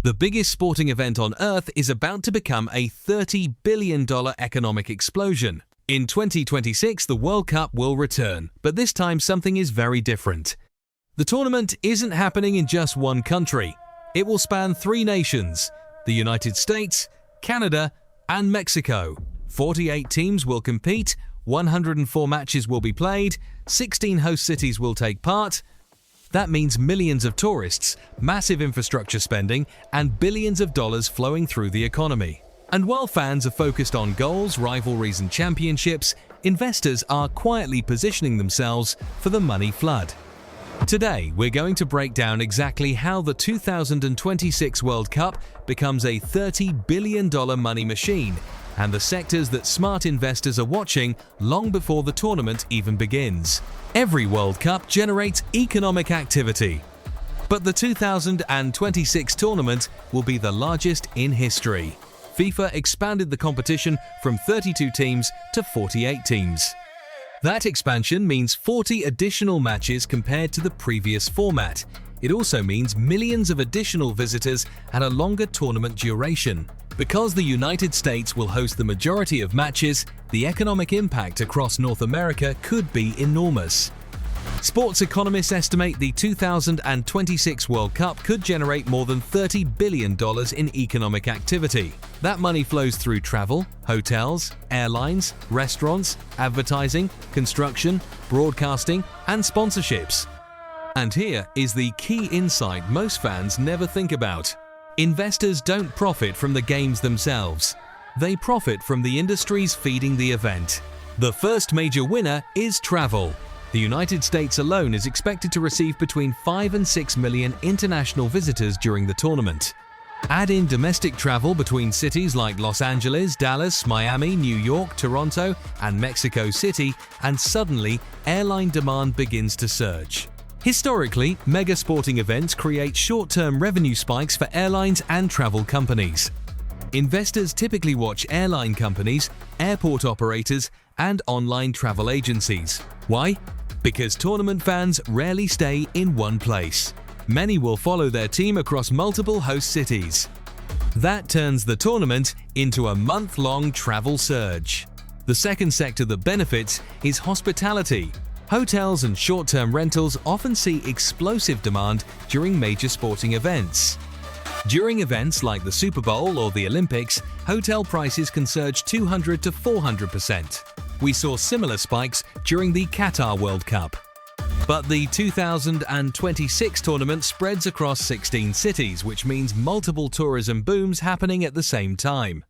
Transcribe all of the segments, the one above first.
The biggest sporting event on Earth is about to become a $30 billion economic explosion. In 2026, the World Cup will return, but this time something is very different. The tournament isn't happening in just one country. It will span 3 nations: the United States, Canada, and Mexico. 48 teams will compete, 104 matches will be played, 16 host cities will take part. That means millions of tourists, massive infrastructure spending, and billions of dollars flowing through the economy. And while fans are focused on goals, rivalries, and championships, investors are quietly positioning themselves for the money flood. Today, we're going to break down exactly how the 2026 World Cup becomes a $30 billion money machine, and the sectors that smart investors are watching long before the tournament even begins. Every World Cup generates economic activity, but the 2026 tournament will be the largest in history. FIFA expanded the competition from 32 teams to 48 teams. That expansion means 40 additional matches compared to the previous format. It also means millions of additional visitors and a longer tournament duration. Because the United States will host the majority of matches, the economic impact across North America could be enormous. Sports economists estimate the 2026 World Cup could generate more than $30 billion in economic activity. That money flows through travel, hotels, airlines, restaurants, advertising, construction, broadcasting, and sponsorships. And here is the key insight most fans never think about. Investors don't profit from the games themselves. They profit from the industries feeding the event. The first major winner is travel. The United States alone is expected to receive between 5 and 6 million international visitors during the tournament. Add in domestic travel between cities like Los Angeles, Dallas, Miami, New York, Toronto, and Mexico City, and suddenly airline demand begins to surge. Historically, mega sporting events create short-term revenue spikes for airlines and travel companies. Investors typically watch airline companies, airport operators, and online travel agencies. Why? Because tournament fans rarely stay in one place. Many will follow their team across multiple host cities. That turns the tournament into a month-long travel surge. The second sector that benefits is hospitality. Hotels and short-term rentals often see explosive demand during major sporting events. During events like the Super Bowl or the Olympics, hotel prices can surge 200 to 400%. We saw similar spikes during the Qatar World Cup. But the 2026 tournament spreads across 16 cities, which means multiple tourism booms happening at the same time.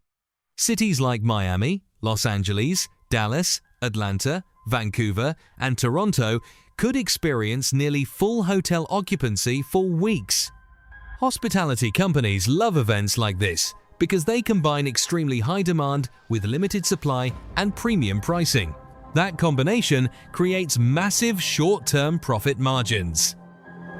Cities like Miami, Los Angeles, Dallas, Atlanta, Vancouver, and Toronto could experience nearly full hotel occupancy for weeks. Hospitality companies love events like this because they combine extremely high demand with limited supply and premium pricing. That combination creates massive short-term profit margins.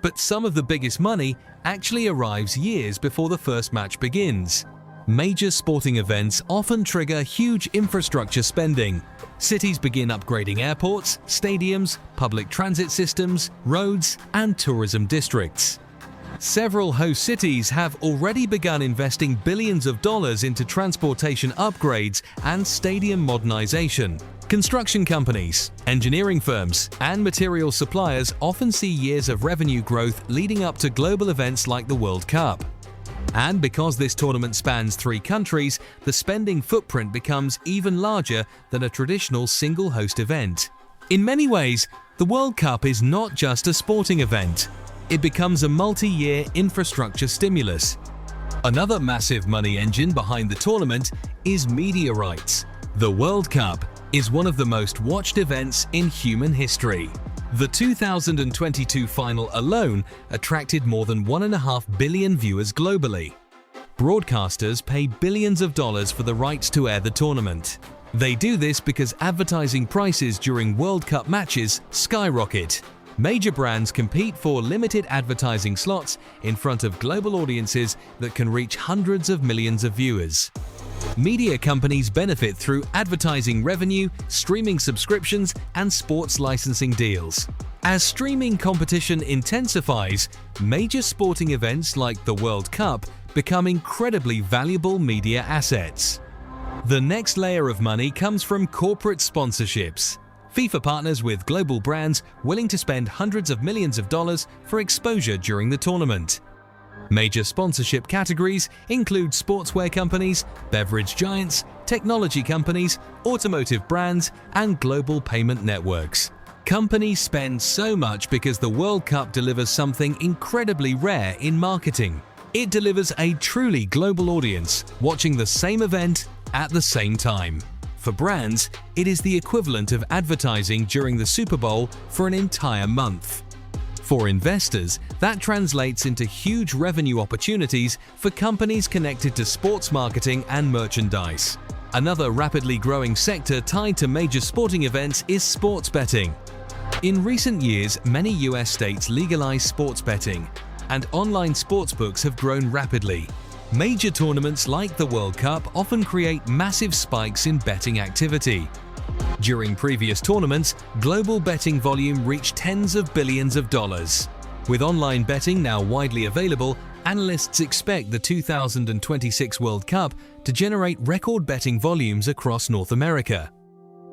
But some of the biggest money actually arrives years before the first match begins. Major sporting events often trigger huge infrastructure spending. Cities begin upgrading airports, stadiums, public transit systems, roads, and tourism districts. Several host cities have already begun investing billions of dollars into transportation upgrades and stadium modernization. Construction companies, engineering firms, and material suppliers often see years of revenue growth leading up to global events like the World Cup. And because this tournament spans 3 countries, the spending footprint becomes even larger than a traditional single-host event. In many ways, the World Cup is not just a sporting event. It becomes a multi-year infrastructure stimulus. Another massive money engine behind the tournament is media rights. The World Cup is one of the most watched events in human history. The 2022 final alone attracted more than 1.5 billion viewers globally. Broadcasters pay billions of dollars for the rights to air the tournament. They do this because advertising prices during World Cup matches skyrocket. Major brands compete for limited advertising slots in front of global audiences that can reach hundreds of millions of viewers. Media companies benefit through advertising revenue, streaming subscriptions, and sports licensing deals. As streaming competition intensifies, major sporting events like the World Cup become incredibly valuable media assets. The next layer of money comes from corporate sponsorships. FIFA partners with global brands willing to spend hundreds of millions of dollars for exposure during the tournament. Major sponsorship categories include sportswear companies, beverage giants, technology companies, automotive brands, and global payment networks. Companies spend so much because the World Cup delivers something incredibly rare in marketing. It delivers a truly global audience watching the same event at the same time. For brands, it is the equivalent of advertising during the Super Bowl for an entire month. For investors, that translates into huge revenue opportunities for companies connected to sports marketing and merchandise. Another rapidly growing sector tied to major sporting events is sports betting. In recent years, many US states legalized sports betting, and online sportsbooks have grown rapidly. Major tournaments like the World Cup often create massive spikes in betting activity. During previous tournaments, global betting volume reached tens of billions of dollars. With online betting now widely available, analysts expect the 2026 World Cup to generate record betting volumes across North America.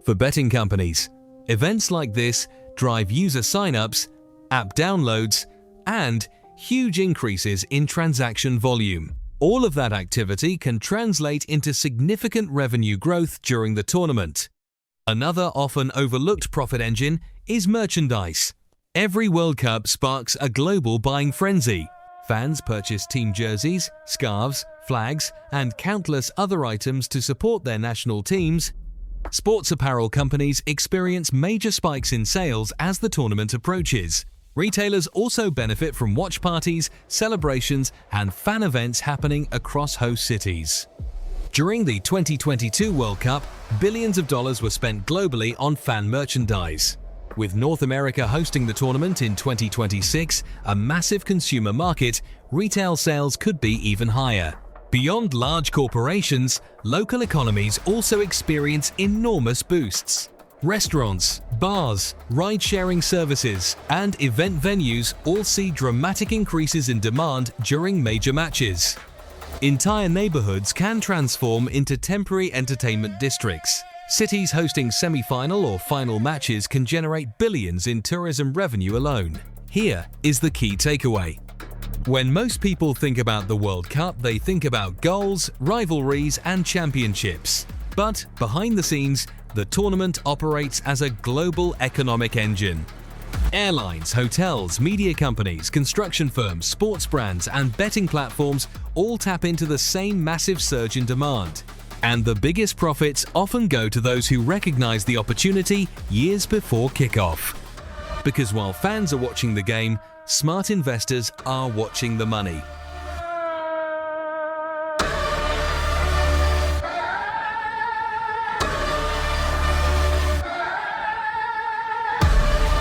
For betting companies, events like this drive user sign-ups, app downloads, and huge increases in transaction volume. All of that activity can translate into significant revenue growth during the tournament. Another often overlooked profit engine is merchandise. Every World Cup sparks a global buying frenzy. Fans purchase team jerseys, scarves, flags, and countless other items to support their national teams. Sports apparel companies experience major spikes in sales as the tournament approaches. Retailers also benefit from watch parties, celebrations, and fan events happening across host cities. During the 2022 World Cup, billions of dollars were spent globally on fan merchandise. With North America hosting the tournament in 2026, a massive consumer market, retail sales could be even higher. Beyond large corporations, local economies also experience enormous boosts. Restaurants, bars, ride-sharing services, and event venues all see dramatic increases in demand during major matches. Entire neighborhoods can transform into temporary entertainment districts. Cities hosting semi-final or final matches can generate billions in tourism revenue alone. Here is the key takeaway. When most people think about the World Cup, they think about goals, rivalries, and championships. But behind the scenes, the tournament operates as a global economic engine. Airlines, hotels, media companies, construction firms, sports brands, and betting platforms all tap into the same massive surge in demand. And the biggest profits often go to those who recognize the opportunity years before kickoff. Because while fans are watching the game, smart investors are watching the money.